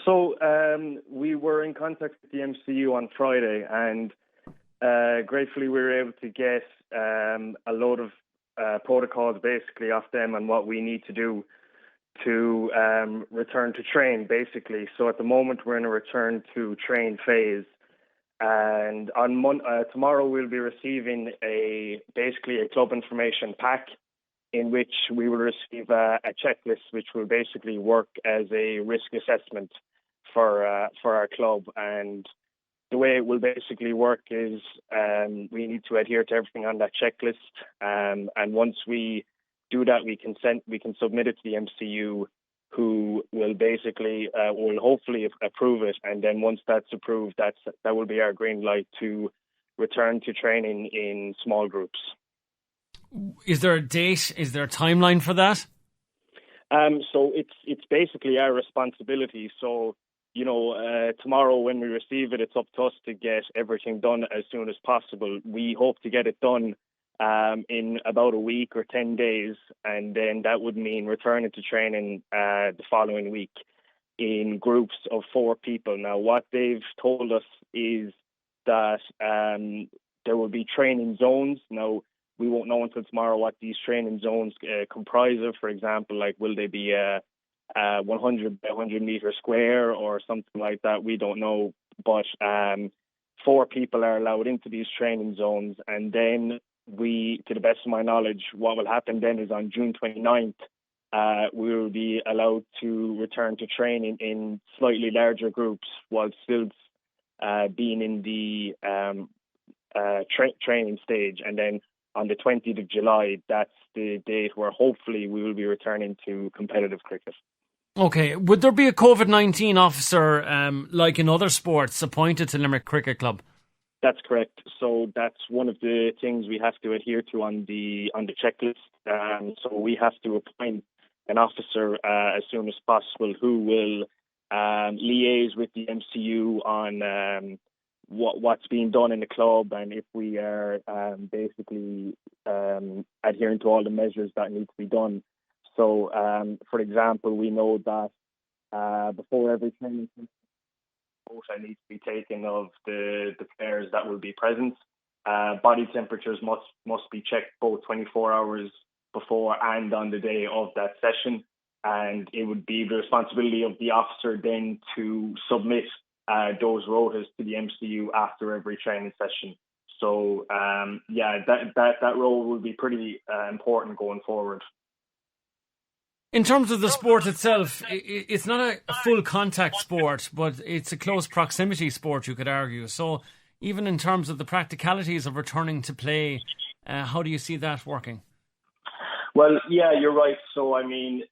So we were in contact with the MCU on Friday, and gratefully we were able to get a load of protocols basically off them and what we need to do to return to train basically. So at the moment we're in a return to train phase, and on tomorrow we'll be receiving basically a club information pack in which we will receive a checklist which will basically work as a risk assessment for our club. And the way it will basically work is we need to adhere to everything on that checklist, and once we do that, we can submit it to the MCU, who will basically will hopefully approve it, and then once that's approved, that will be our green light to return to training in small groups. Is there a date? Is there a timeline for that? So it's basically our responsibility. So, tomorrow when we receive it, it's up to us to get everything done as soon as possible. We hope to get it done in about a week or 10 days, and then that would mean returning to training the following week in groups of 4 people. Now, what they've told us is that there will be training zones. Now, we won't know until tomorrow what these training zones comprise of. For example, like, will they be 100 by 100 meter square or something like that? We don't know. But 4 people are allowed into these training zones. And then to the best of my knowledge, what will happen then is on June 29th, we will be allowed to return to training in slightly larger groups while still being in the training stage. And then on the 20th of July, that's the date where hopefully we will be returning to competitive cricket. Okay. Would there be a COVID-19 officer, like in other sports, appointed to Limerick Cricket Club? That's correct. So that's one of the things we have to adhere to on the checklist. So we have to appoint an officer as soon as possible who will liaise with the MCU on what's being done in the club, and if we are basically adhering to all the measures that need to be done. So, for example, we know that before every training, photo needs to be taken of the players that will be present. Body temperatures must be checked both 24 hours before and on the day of that session, and it would be the responsibility of the officer then to submit those rotas to the MCU after every training session. So that role will be pretty important going forward. In terms of the sport itself, it's not a full contact sport, but it's a close proximity sport, you could argue. So even in terms of the practicalities of returning to play, how do you see that working? Well, yeah, you're right. So, I mean,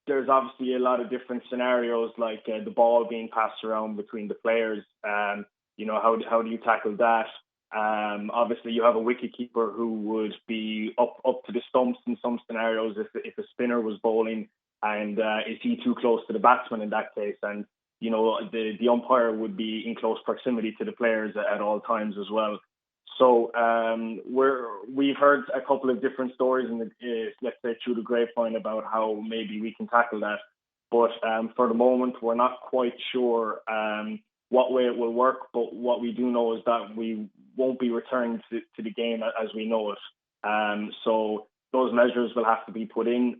there's obviously a lot of different scenarios, like the ball being passed around between the players. How do you tackle that? Obviously, you have a wicketkeeper who would be up to the stumps in some scenarios if a spinner was bowling, and is he too close to the batsman in that case? And the umpire would be in close proximity to the players at all times as well. So we've heard a couple of different stories let's say through the grapevine about how maybe we can tackle that. But for the moment, we're not quite sure what way it will work. But what we do know is that we won't be returning to the game as we know it. So those measures will have to be put in.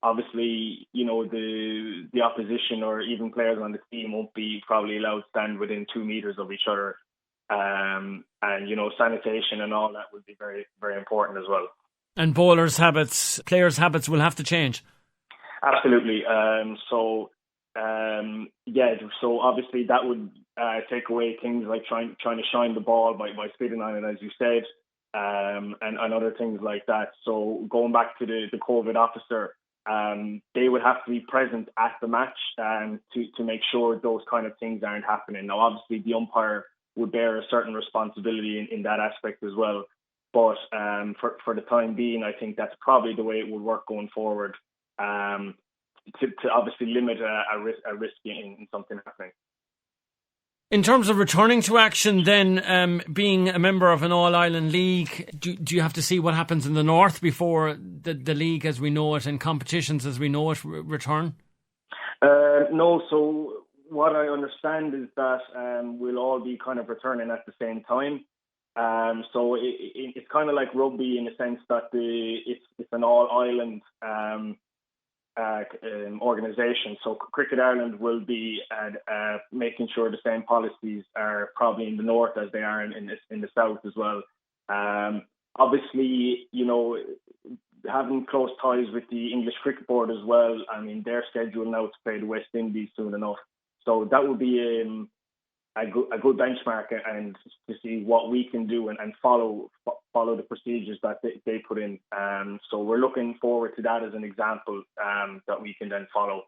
Obviously, the opposition or even players on the team won't be probably allowed to stand within 2 meters of each other. And sanitation and all that would be very, very important as well. And players' habits will have to change. Absolutely. So obviously that would take away things like trying to shine the ball by spitting on it, as you said, and other things like that. So going back to the COVID officer, they would have to be present at the match to make sure those kind of things aren't happening. Now, obviously, the umpire would bear a certain responsibility in that aspect as well. But for the time being, I think that's probably the way it would work going forward, to obviously limit a risk in something happening. In terms of returning to action then, being a member of an all-island league, do you have to see what happens in the north before the league as we know it and competitions as we know it return? No, so what I understand is that we'll all be kind of returning at the same time. So it's kind of like rugby in the sense that it's an all Ireland organisation. So Cricket Ireland will be making sure the same policies are probably in the north as they are in the south as well. Obviously, having close ties with the English Cricket Board as well. I mean, they're scheduled now to play the West Indies soon enough. So that would be a good benchmark and to see what we can do and follow the procedures that they put in. So we're looking forward to that as an example that we can then follow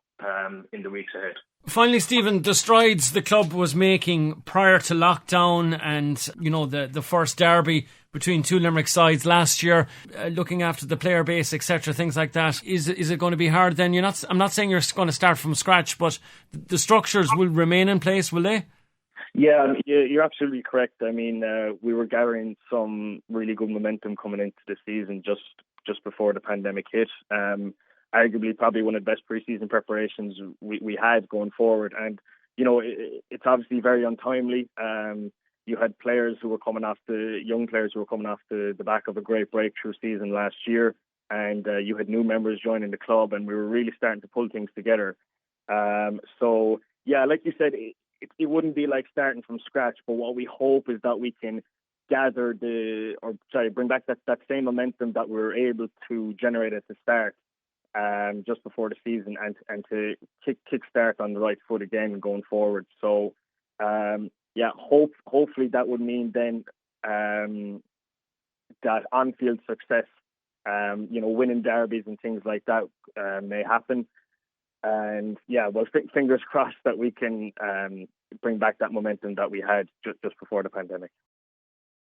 in the weeks ahead. Finally, Stephen, the strides the club was making prior to lockdown and, the first derby between two Limerick sides last year, looking after the player base, etc., things like that. Is it going to be hard then? I'm not saying you're going to start from scratch, but the structures will remain in place, will they? Yeah, you're absolutely correct. I mean, we were gathering some really good momentum coming into the season just before the pandemic hit. Arguably, probably one of the best pre-season preparations we had going forward. And, it's obviously very untimely. You had young players who were coming off the back of a great breakthrough season last year. And you had new members joining the club, and we were really starting to pull things together. So, yeah, like you said, it wouldn't be like starting from scratch, but what we hope is that we can bring back that same momentum that we were able to generate at the start, just before the season, and to kick start on the right foot again going forward. So, hopefully that would mean then that on-field success, winning derbies and things like that may happen. And fingers crossed that we can bring back that momentum that we had just before the pandemic.